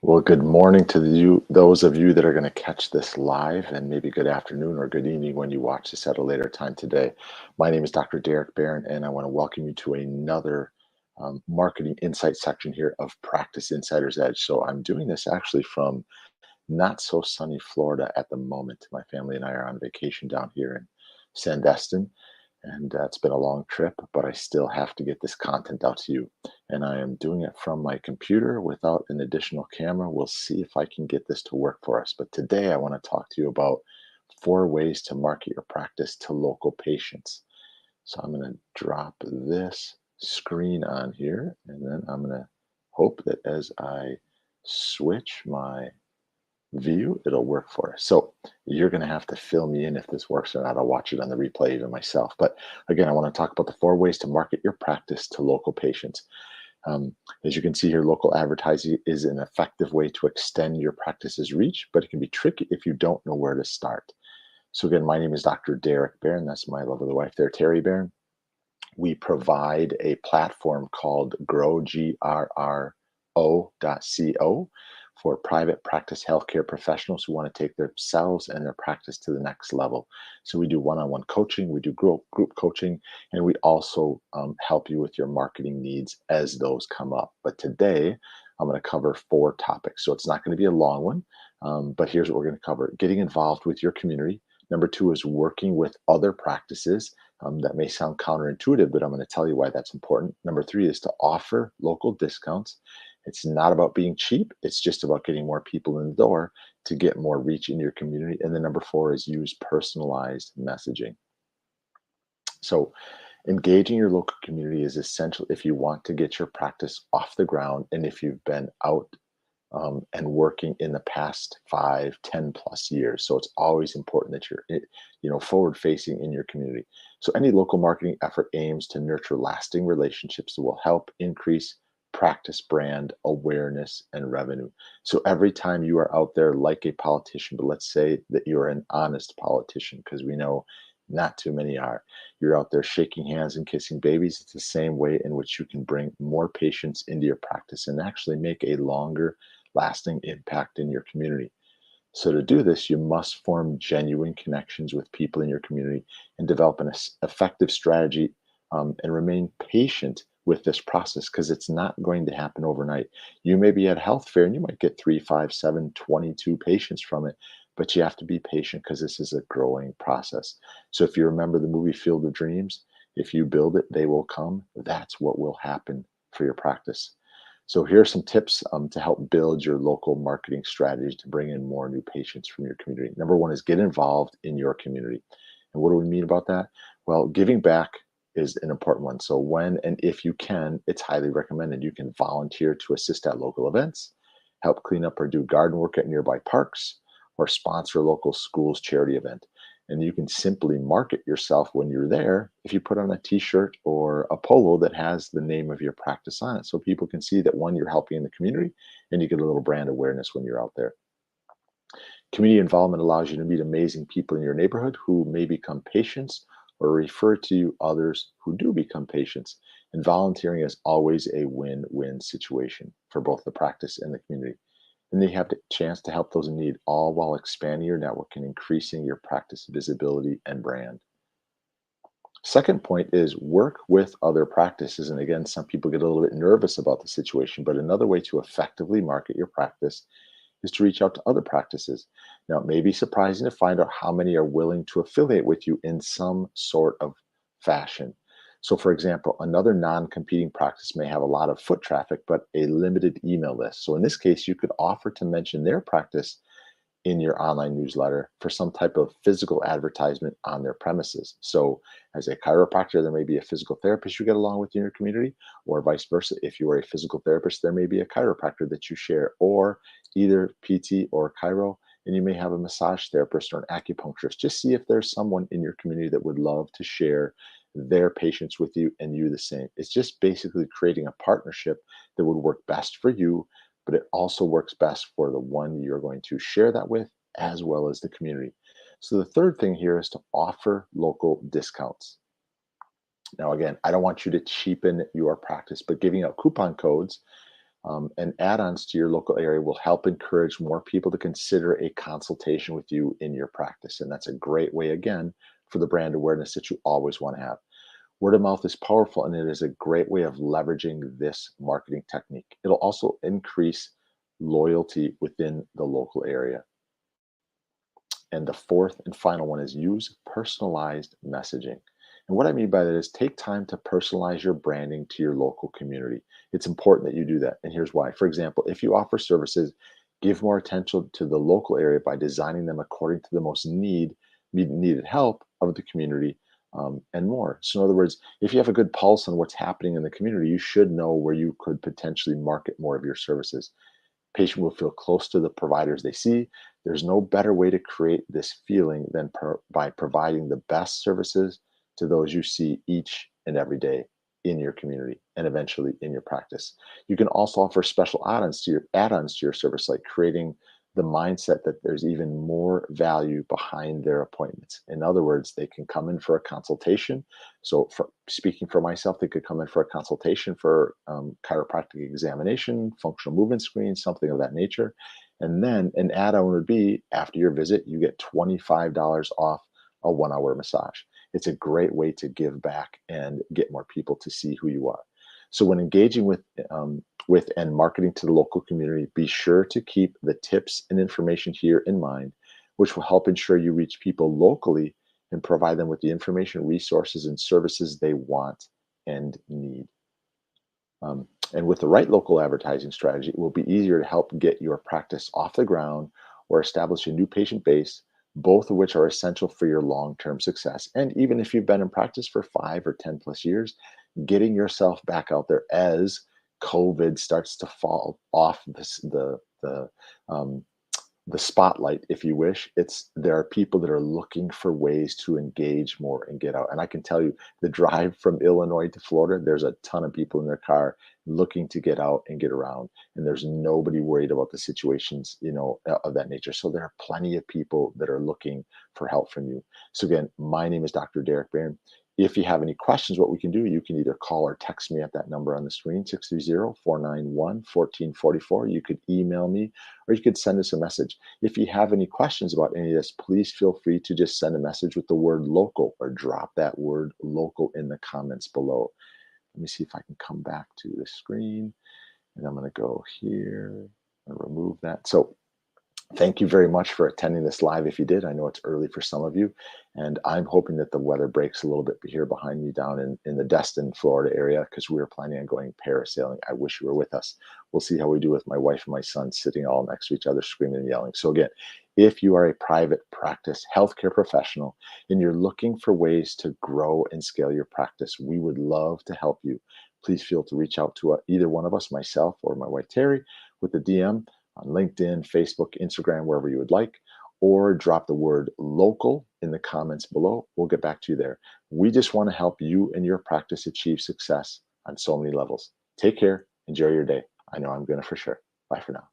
Well, good morning to those of you that are going to catch this live, and maybe good afternoon or good evening when you watch this at a later time today. My name is Dr. Derek Barron, and I want to welcome you to another marketing insight section here of Practice Insider's Edge. So I'm doing this actually from not so sunny Florida at the moment. My family and I are on vacation down here in Sandestin, and it's been a long trip, but I still have to get this content out to you. And I am doing it from my computer without an additional camera. We'll see if I can get this to work for us. But today I want to talk to you about 4 ways to market your practice to local patients. So I'm going to drop this screen on here, and then I'm going to hope that as I switch my view, it'll work for us. So you're going to have to fill me in if this works or not. I'll watch it on the replay even myself. But again, I want to talk about the 4 ways to market your practice to local patients. Um, as you can see here, local advertising is an effective way to extend your practice's reach, but it can be tricky if you don't know where to start. So again, my name is Dr. Derek Barron. That's my lovely wife there, Terry Barron. We provide a platform called Grow, GRRO.co, for private practice healthcare professionals who want to take themselves and their practice to the next level. So we do one-on-one coaching, we do group coaching, and we also help you with your marketing needs as those come up. But today, I'm going to cover 4 topics. So it's not going to be a long one, but here's what we're going to cover. Getting involved with your community. Number 2 is working with other practices. That may sound counterintuitive, but I'm going to tell you why that's important. Number 3 is to offer local discounts. It's not about being cheap. It's just about getting more people in the door to get more reach in your community. And then number 4 is use personalized messaging. So engaging your local community is essential if you want to get your practice off the ground and if you've been out and working in the past 5, 10 plus years. So it's always important that you're, forward facing in your community. So any local marketing effort aims to nurture lasting relationships that will help increase practice brand awareness and revenue. So every time you are out there like a politician, but let's say that you're an honest politician, because we know not too many are. You're out there shaking hands and kissing babies. It's the same way in which you can bring more patients into your practice and actually make a longer lasting impact in your community. So, to do this, you must form genuine connections with people in your community and develop an effective strategy and remain patient with this process because it's not going to happen overnight. You may be at a health fair and you might get 3, 5, 7, 22 patients from it, but you have to be patient because this is a growing process. So, if you remember the movie Field of Dreams, if you build it, they will come. That's what will happen for your practice. So here are some tips to help build your local marketing strategy to bring in more new patients from your community. Number 1 is get involved in your community. And what do we mean about that? Well, giving back is an important one. So when and if you can, it's highly recommended. You can volunteer to assist at local events, help clean up or do garden work at nearby parks, or sponsor a local school's charity event. And you can simply market yourself when you're there if you put on a t-shirt or a polo that has the name of your practice on it. So people can see that, one, you're helping in the community and you get a little brand awareness when you're out there. Community involvement allows you to meet amazing people in your neighborhood who may become patients or refer to you others who do become patients. And volunteering is always a win-win situation for both the practice and the community. And they have the chance to help those in need, all while expanding your network and increasing your practice visibility and brand. Second point is work with other practices. And again, some people get a little bit nervous about the situation, but another way to effectively market your practice is to reach out to other practices. Now, it may be surprising to find out how many are willing to affiliate with you in some sort of fashion. So, for example, another non competing practice may have a lot of foot traffic, but a limited email list. So, in this case, you could offer to mention their practice in your online newsletter for some type of physical advertisement on their premises. So, as a chiropractor, there may be a physical therapist you get along with in your community, or vice versa. If you are a physical therapist, there may be a chiropractor that you share, or either PT or chiro, and you may have a massage therapist or an acupuncturist. Just see if there's someone in your community that would love to share their patients with you and you the same. It's just basically creating a partnership that would work best for you, but it also works best for the one you're going to share that with, as well as the community. So the third thing here is to offer local discounts. Now, again, I don't want you to cheapen your practice, but giving out coupon codes And add-ons to your local area will help encourage more people to consider a consultation with you in your practice. And that's a great way, again, for the brand awareness that you always want to have. Word of mouth is powerful, and it is a great way of leveraging this marketing technique. It'll also increase loyalty within the local area. And the fourth and final one is use personalized messaging. And what I mean by that is take time to personalize your branding to your local community. It's important that you do that. And here's why. For example, if you offer services, give more attention to the local area by designing them according to the most needed help of the community, and more. So, in other words, if you have a good pulse on what's happening in the community, you should know where you could potentially market more of your services. Patient will feel close to the providers they see. There's no better way to create this feeling than by providing the best services to those you see each and every day in your community and eventually in your practice. You can also offer special add-ons to your service, like creating the mindset that there's even more value behind their appointments. In other words, they can come in for a consultation. So, speaking for myself, they could come in for a consultation for chiropractic examination, functional movement screen, something of that nature. And then an add-on would be after your visit, you get $25 off a 1 hour massage. It's a great way to give back and get more people to see who you are. So when engaging with and marketing to the local community, be sure to keep the tips and information here in mind, which will help ensure you reach people locally and provide them with the information, resources, and services they want and need. And with the right local advertising strategy, it will be easier to help get your practice off the ground or establish a new patient base, both of which are essential for your long term success. And even if you've been in practice for 5 or 10 plus years, getting yourself back out there as COVID starts to fall off um, the spotlight, if you wish. It's There are people that are looking for ways to engage more and get out. And I can tell you, the drive from Illinois to Florida, there's a ton of people in their car looking to get out and get around. And there's nobody worried about the situations, of that nature. So there are plenty of people that are looking for help from you. So again, my name is Dr. Derek Barron. If you have any questions, what we can do, you can either call or text me at that number on the screen, 630-491-1444. You could email me, or you could send us a message. If you have any questions about any of this, please feel free to just send a message with the word local, or drop that word local in the comments below. Let me see if I can come back to the screen, and I'm going to go here and remove that. So thank you very much for attending this live. If you did, I know it's early for some of you, and I'm hoping that the weather breaks a little bit here behind me down in the Destin, Florida area, because we were planning on going parasailing. I wish you were with us. We'll see how we do with my wife and my son sitting all next to each other, screaming and yelling. So again, if you are a private practice healthcare professional and you're looking for ways to grow and scale your practice, we would love to help you. Please feel to reach out to either one of us, myself or my wife Terry, with a DM on LinkedIn, Facebook, Instagram, wherever you would like, or drop the word local in the comments below. We'll get back to you there. We just want to help you and your practice achieve success on so many levels. Take care. Enjoy your day. I know I'm going to for sure. Bye for now.